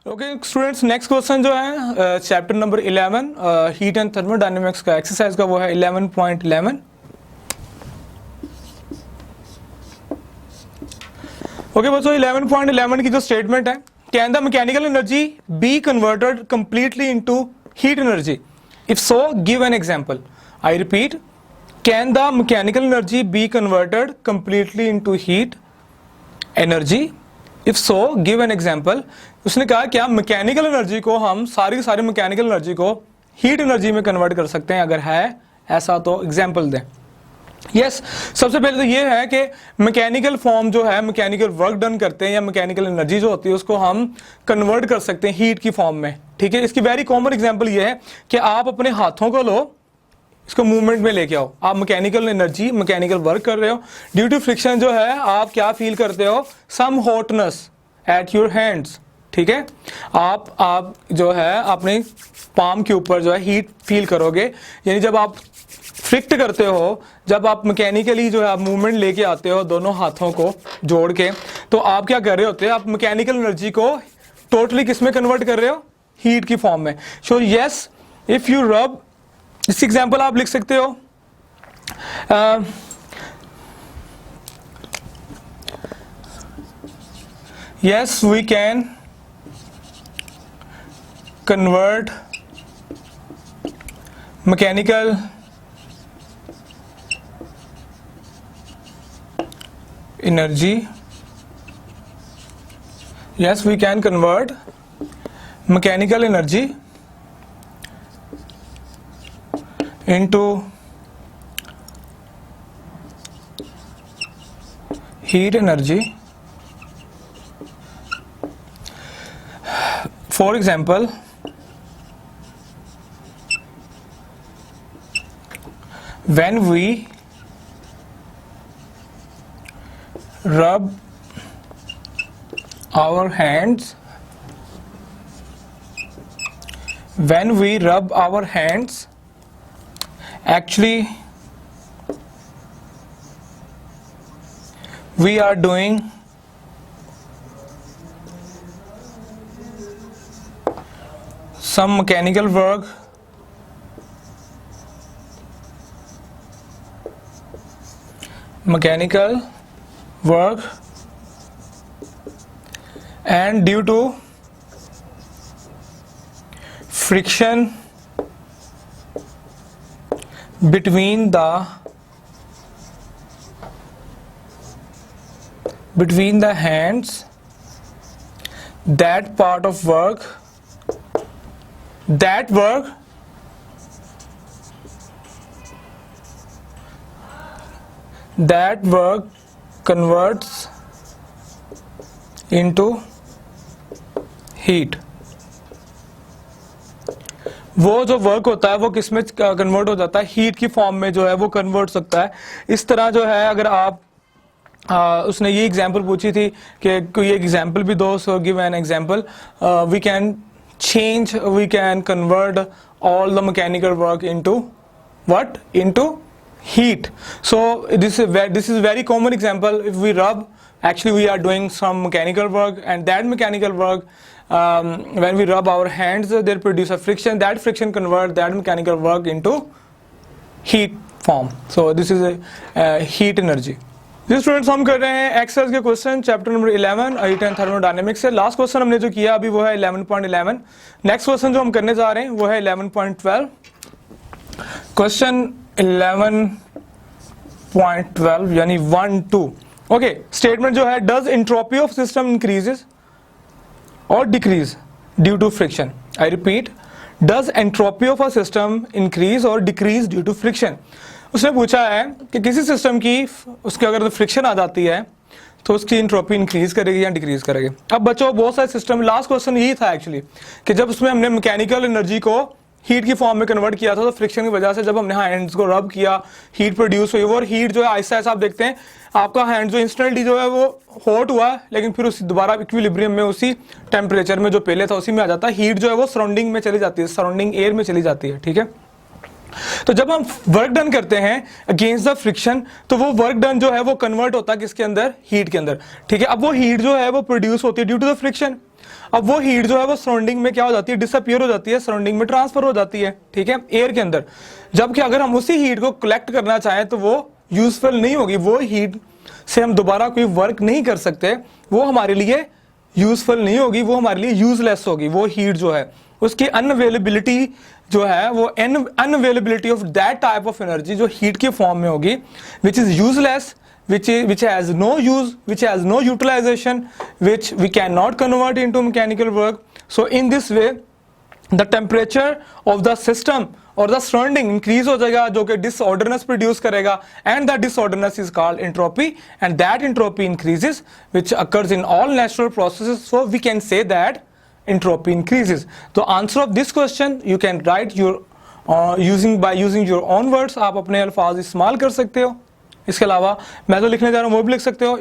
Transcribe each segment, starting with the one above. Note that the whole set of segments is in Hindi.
ओके स्टूडेंट्स, नेक्स्ट क्वेश्चन जो है chapter number 11 heat and thermodynamics का एक्सरसाइज का वो है 11.11। ओके बच्चों, 11.11 की जो स्टेटमेंट है, can the mechanical energy be converted completely into heat energy? If so give an example. I repeat, can the mechanical energy be converted completely into heat energy? If so give an example. उसने कहा क्या मैकेनिकल एनर्जी को हम सारी मैकेनिकल एनर्जी को हीट एनर्जी में कन्वर्ट कर सकते हैं? अगर है ऐसा तो एग्जाम्पल दें। यस, सबसे पहले तो ये है कि मैकेनिकल फॉर्म जो है, मैकेनिकल वर्क डन करते हैं या मैकेनिकल एनर्जी जो होती है उसको हम कन्वर्ट कर सकते हैं हीट की फॉर्म में। ठीक है, इसकी वेरी कॉमन एग्जाम्पल ये है कि आप अपने हाथों को लो, इसको मूवमेंट में लेके आओ। आप मैकेनिकल एनर्जी, मैकेनिकल वर्क कर रहे हो, ड्यू टू फ्रिक्शन जो है आप क्या फील करते हो? सम हॉटनेस एट योर हैंड्स। ठीक है, आप जो है अपने पाम के ऊपर जो है हीट फील करोगे। यानी जब आप फ्रिक्ट करते हो, जब आप मैकेनिकली जो है आप मूवमेंट लेके आते हो दोनों हाथों को जोड़ के, तो आप क्या कर रहे होते हैं? आप मैकेनिकल एनर्जी को टोटली किस में कन्वर्ट कर रहे हो? हीट की फॉर्म में। So yes, if you rub, इस एग्जाम्पल आप लिख सकते हो yes we can convert mechanical energy, yes we can convert mechanical energy into heat energy. For example, when we rub our hands, actually we are doing some mechanical work and due to friction between the hands, that part of work converts into heat. वो जो वर्क होता है वो किस में कन्वर्ट हो जाता है? हीट की फॉर्म में जो है वो कन्वर्ट सकता है। इस तरह जो है, अगर आप उसने ये एग्जांपल पूछी थी कि कोई एग्जांपल भी दो, so give an example. We can convert all the mechanical work into what? Into heat. So this is very common example. If we rub, actually we are doing some mechanical work, and that mechanical work, when we rub our hands, they produce a friction. That friction convert that mechanical work into heat form. So this is a heat energy. जी स्टूडेंट्स, हम कर रहे हैं एक्सरसाइज के question chapter number 11 heat and thermodynamics से। लास्ट क्वेश्चन हमने जो किया अभी वो है 11.11। नेक्स्ट क्वेश्चन जो हम करने जा रहे हैं वो है 11.12। क्वेश्चन 11.12 यानी 1-2। ओके, स्टेटमेंट जो है, does entropy of system increases or decrease due to friction? I repeat, does entropy of a system increase or decrease due to friction? उसने पूछा है कि किसी सिस्टम की उसके अगर फ्रिक्शन आ जाती है तो उसकी एंट्रोपी इंक्रीज करेगी या डिक्रीज करेगी। अब बच्चों, बहुत सारे सिस्टम, लास्ट क्वेश्चन यही था एक्चुअली कि जब उसमें हमने मैकेनिकल एनर्जी को हीट की फॉर्म में कन्वर्ट किया था, तो फ्रिक्शन की वजह से जब हमने हैंड्स को रब किया, हीट प्रोड्यूस हुई, और हीट जो है आहिस्ता आहिस्ता आप देखते हैं आपका हैंड जो इंस्टेंटली जो है वो हॉट हुआ, लेकिन फिर उसी दोबारा इक्विलिब्रियम में उसी टेम्परेचर में जो पहले था उसी में आ जाता है। हीट जो है वो सराउंडिंग में चली जाती है, सराउंडिंग एयर में चली जाती है। ठीक है, तो जब हम वर्क डन करते हैं अगेंस्ट द फ्रिक्शन, तो वो वर्क डन जो है वो कन्वर्ट होता है किसके अंदर? हीट के अंदर। ठीक है, अब वो हीट जो है वो प्रोड्यूस होती है ड्यू टू द फ्रिक्शन। अब वो हीट जो है वो सराउंडिंग में क्या हो जाती है, डिसअपियर हो जाती है, सराउंडिंग में ट्रांसफर हो जाती है, ठीक है, एयर के अंदर। जबकि अगर हम उसी हीट को कलेक्ट करना चाहें तो वो यूजफुल नहीं होगी, वो हीट से हम दोबारा कोई वर्क नहीं कर सकते, वो हमारे लिए यूजफुल नहीं होगी, वो हमारे लिए यूजलेस होगी। वो हीट जो है उसकी अनअवेलेबिलिटी जो है वो unavailability of that type of energy जो हीट के फॉर्म में होगी, which is useless, which has no use, which has no utilization, which we cannot convert into mechanical work. So in this way the temperature of the system or the surrounding increase हो जाएगा, जो कि disorderness produce करेगा, and that disorderness is called entropy, and that entropy increases which occurs in all natural processes. So we can say that entropy increases. The answer of this question you can write your using your own words. आप अपने अल्फाज इस्तेमाल कर सकते हो। इसके अलावा मैं जो लिखने जा रहा हूं वो भी लिख सकते हो।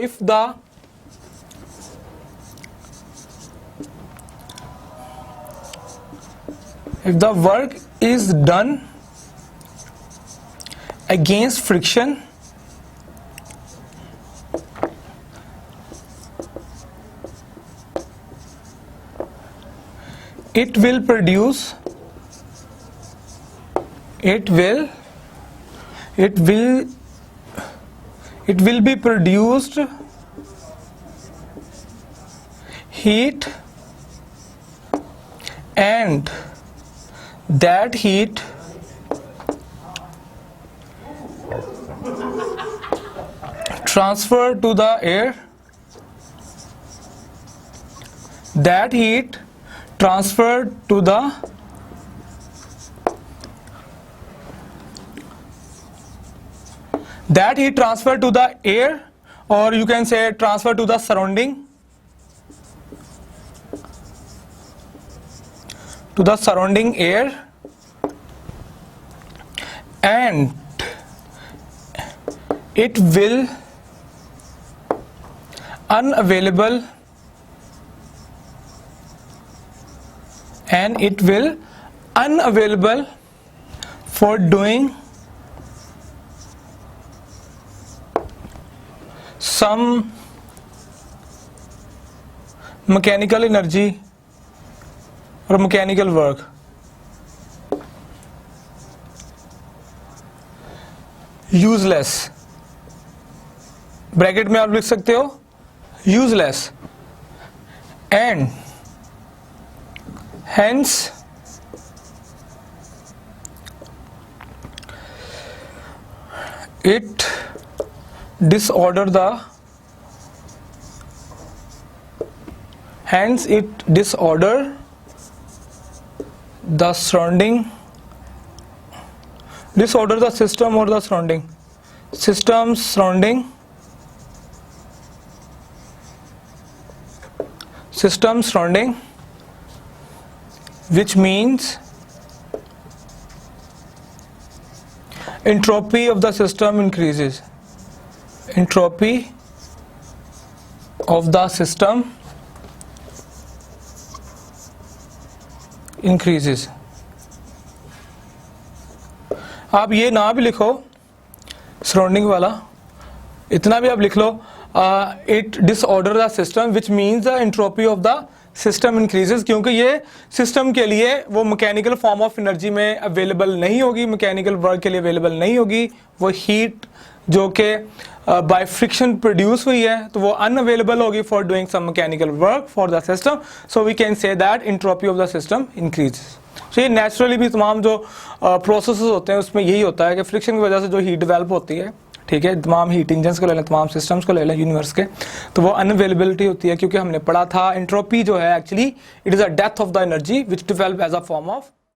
if the work is done against friction, it will be produced heat, and that heat transferred to the air, that heat transferred to the air, or you can say transfer to the surrounding, air, and it will unavailable for doing some mechanical energy or mechanical work. Useless, bracket में आप लिख सकते हो useless, and hence it disorder the surrounding, disorder the system or the surrounding, system surrounding, which means entropy of the system increases. Entropy of the system increases. आप ये ना भी लिखो सराउंडिंग वाला, इतना भी आप लिख लो, it disorder the system which means the entropy of the system increases, क्योंकि ये सिस्टम के लिए वो मैकेनिकल फॉर्म ऑफ एनर्जी में अवेलेबल नहीं होगी, मैकेनिकल वर्क के लिए अवेलेबल नहीं होगी। वो हीट जो कि बाय फ्रिक्शन प्रोड्यूस हुई है तो वो अनअवेलेबल होगी for doing some mechanical work for the system. So we can say that entropy of the system increases. तो ये नेचुरली भी तमाम जो प्रोसेसेस होते हैं उसमें यही होता है कि फ्रिक्शन की वजह से जो हीट डेवलप होती है, ठीक है, तमाम हीट इंजन्स को ले लें, तमाम सिस्टम्स को ले लें यूनिवर्स के, तो वो अनअवेलेबिलिटी होती है, क्योंकि हमने पढ़ा था एंट्रोपी जो है actually it is a death of the energy which develop as a form of